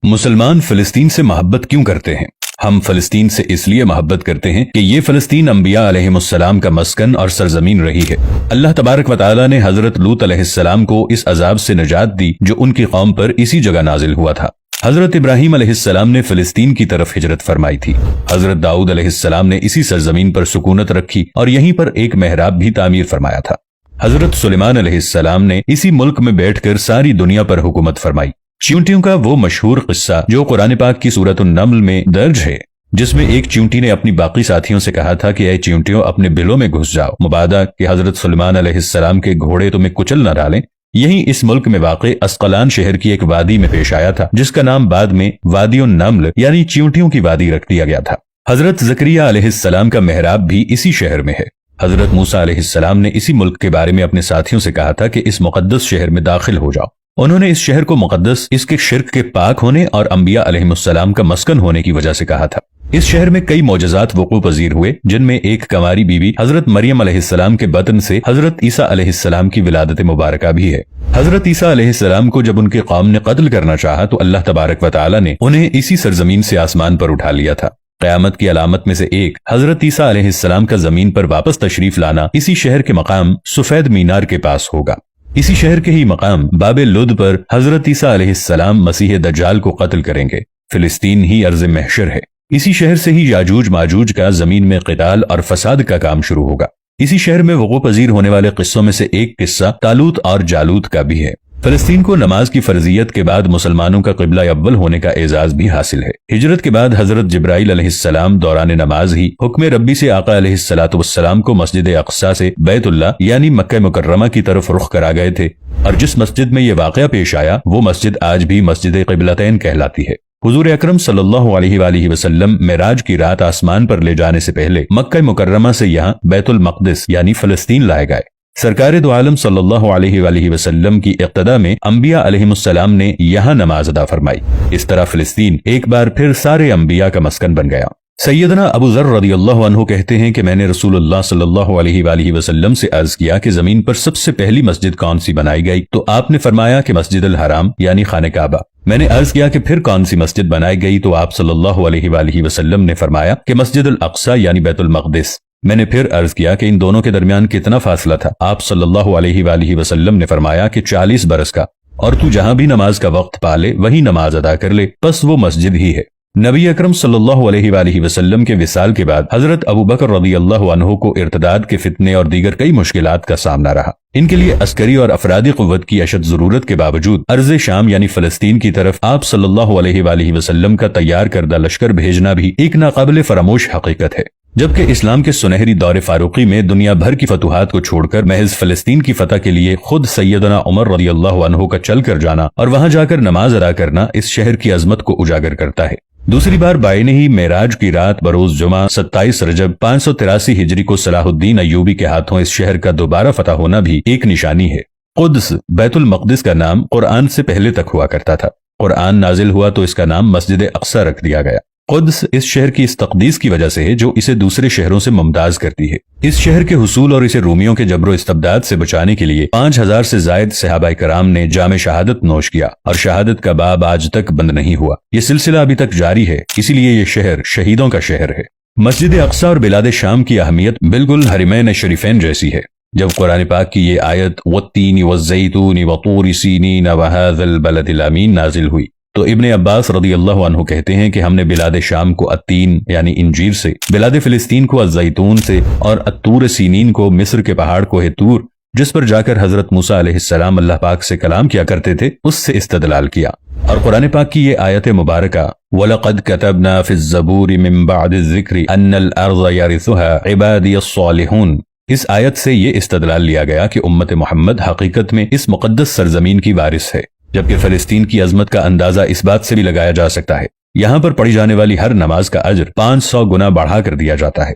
مسلمان فلسطین سے محبت کیوں کرتے ہیں؟ ہم فلسطین سے اس لیے محبت کرتے ہیں کہ یہ فلسطین انبیاء علیہم السلام کا مسکن اور سرزمین رہی ہے۔ اللہ تبارک و تعالی نے حضرت لوط علیہ السلام کو اس عذاب سے نجات دی جو ان کی قوم پر اسی جگہ نازل ہوا تھا۔ حضرت ابراہیم علیہ السلام نے فلسطین کی طرف ہجرت فرمائی تھی۔ حضرت داؤد علیہ السلام نے اسی سرزمین پر سکونت رکھی اور یہیں پر ایک محراب بھی تعمیر فرمایا تھا۔ حضرت سلیمان علیہ السلام نے اسی ملک میں بیٹھ کر ساری دنیا پر حکومت فرمائی۔ چیونٹیوں کا وہ مشہور قصہ جو قرآن پاک کی سورۃ النمل میں درج ہے، جس میں ایک چیونٹی نے اپنی باقی ساتھیوں سے کہا تھا کہ اے چیونٹیوں اپنے بلوں میں گھس جاؤ، مبادا کہ حضرت سلیمان علیہ السلام کے گھوڑے تمہیں کچل نہ ڈالیں۔ یہی اس ملک میں واقع اسقلان شہر کی ایک وادی میں پیش آیا تھا، جس کا نام بعد میں وادی النمل یعنی چیونٹیوں کی وادی رکھ دیا گیا تھا۔ حضرت زکریا علیہ السلام کا محراب بھی اسی شہر میں ہے۔ حضرت موسیٰ علیہ السلام نے اسی ملک کے بارے میں اپنے ساتھیوں سے کہا تھا کہ اس مقدس شہر میں داخل ہو جاؤ۔ انہوں نے اس شہر کو مقدس اس کے شرک کے پاک ہونے اور انبیاء علیہ السلام کا مسکن ہونے کی وجہ سے کہا تھا۔ اس شہر میں کئی معجزات وقوع پذیر ہوئے، جن میں ایک کنواری بیوی حضرت مریم علیہ السلام کے بطن سے حضرت عیسیٰ علیہ السلام کی ولادت مبارکہ بھی ہے۔ حضرت عیسیٰ علیہ السلام کو جب ان کے قوم نے قتل کرنا چاہا تو اللہ تبارک و تعالی نے انہیں اسی سرزمین سے آسمان پر اٹھا لیا تھا۔ قیامت کی علامت میں سے ایک حضرت عیسیٰ علیہ السلام کا زمین پر واپس تشریف لانا اسی شہر کے مقام سفید مینار کے پاس ہوگا۔ اسی شہر کے ہی مقام باب لد پر حضرت عیسیٰ علیہ السلام مسیح دجال کو قتل کریں گے۔ فلسطین ہی ارض محشر ہے۔ اسی شہر سے ہی یاجوج ماجوج کا زمین میں قتال اور فساد کا کام شروع ہوگا۔ اسی شہر میں وقوع پذیر ہونے والے قصوں میں سے ایک قصہ طالوت اور جالوت کا بھی ہے۔ فلسطین کو نماز کی فرضیت کے بعد مسلمانوں کا قبلہ اول ہونے کا اعزاز بھی حاصل ہے۔ ہجرت کے بعد حضرت جبرائیل علیہ السلام دوران نماز ہی حکم ربی سے آقا علیہ السلام کو مسجد اقصی سے بیت اللہ یعنی مکہ مکرمہ کی طرف رخ کرا گئے تھے، اور جس مسجد میں یہ واقعہ پیش آیا وہ مسجد آج بھی مسجد قبلتین کہلاتی ہے۔ حضور اکرم صلی اللہ علیہ وآلہ وسلم معراج کی رات آسمان پر لے جانے سے پہلے مکہ مکرمہ سے یہاں بیت المقدس یعنی فلسطین لائے گئے۔ سرکار دو عالم صلی اللہ علیہ وآلہ وسلم کی اقتداء میں انبیاء علیہ السلام نے یہاں نماز ادا فرمائی۔ اس طرح فلسطین ایک بار پھر سارے انبیاء کا مسکن بن گیا۔ سیدنا ابو ذر رضی اللہ عنہ کہتے ہیں کہ میں نے رسول اللہ صلی اللہ علیہ وآلہ وسلم سے عرض کیا کہ زمین پر سب سے پہلی مسجد کون سی بنائی گئی؟ تو آپ نے فرمایا کہ مسجد الحرام یعنی خانہ کعبہ۔ میں نے عرض کیا کہ پھر کون سی مسجد بنائی گئی؟ تو آپ صلی اللہ علیہ وآلہ وسلم نے فرمایا کہ مسجد الاقصی یعنی بیت المقدس۔ میں نے پھر عرض کیا کہ ان دونوں کے درمیان کتنا فاصلہ تھا؟ آپ صلی اللہ علیہ وآلہ وسلم نے فرمایا کہ 40 برس کا، اور تو جہاں بھی نماز کا وقت پالے وہی نماز ادا کر لے، بس وہ مسجد ہی ہے۔ نبی اکرم صلی اللہ علیہ وآلہ وسلم کے وصال کے بعد حضرت ابو بکر رضی اللہ عنہ کو ارتداد کے فتنے اور دیگر کئی مشکلات کا سامنا رہا۔ ان کے لیے عسکری اور افرادی قوت کی اشد ضرورت کے باوجود ارض شام یعنی فلسطین کی طرف آپ صلی اللہ علیہ وآلہ وسلم کا تیار کردہ لشکر بھیجنا بھی ایک ناقابل فراموش حقیقت ہے۔ جبکہ اسلام کے سنہری دور فاروقی میں دنیا بھر کی فتوحات کو چھوڑ کر محض فلسطین کی فتح کے لیے خود سیدنا عمر رضی اللہ عنہ کا چل کر جانا اور وہاں جا کر نماز ادا کرنا اس شہر کی عظمت کو اجاگر کرتا ہے۔ دوسری بار بائن ہی معراج کی رات بروز جمعہ 27 رجب 583 ہجری کو صلاح الدین ایوبی کے ہاتھوں اس شہر کا دوبارہ فتح ہونا بھی ایک نشانی ہے۔ قدس بیت المقدس کا نام قرآن سے پہلے تک ہوا کرتا تھا۔ قرآن نازل ہوا تو اس کا نام مسجد اقصی رکھ دیا گیا۔ قدس اس شہر کی اس تقدیس کی وجہ سے ہے جو اسے دوسرے شہروں سے ممتاز کرتی ہے۔ اس شہر کے حصول اور اسے رومیوں کے جبر و استبداد سے بچانے کے لیے 5000 سے زائد صحابہ کرام نے جام شہادت نوش کیا، اور شہادت کا باب آج تک بند نہیں ہوا۔ یہ سلسلہ ابھی تک جاری ہے، اسی لیے یہ شہر شہیدوں کا شہر ہے۔ مسجد اقصی اور بلاد شام کی اہمیت بالکل حرمین شریفین جیسی ہے۔ جب قرآن پاک کی یہ آیت والتین والزیتون وطور سینین وہذا البلد الامین نازل ہوئی تو ابن عباس رضی اللہ عنہ کہتے ہیں کہ ہم نے بلاد شام کو التین یعنی انجیر سے، بلاد فلسطین کو الزیتون سے، اور الطور سینین کو مصر کے پہاڑ کوہ طور جس پر جا کر حضرت موسیٰ علیہ السلام اللہ پاک سے کلام کیا کرتے تھے اس سے استدلال کیا۔ اور قرآن پاک کی یہ آیت مبارکہ وَلَقَدْ كَتَبْنَا فِي الزَّبُورِ مِن بَعْدِ الذِّكْرِ أَنَّ الْأَرْضَ يَرِثُهَا عِبَادِيَ الصَّالِحُونَ، اس آیت سے یہ استدلال لیا گیا کہ امت محمد حقیقت میں اس مقدس سرزمین کی وارث ہے۔ جبکہ فلسطین کی عظمت کا اندازہ اس بات سے بھی لگایا جا سکتا ہے، یہاں پر پڑھی جانے والی ہر نماز کا اجر 500 گنا بڑھا کر دیا جاتا ہے۔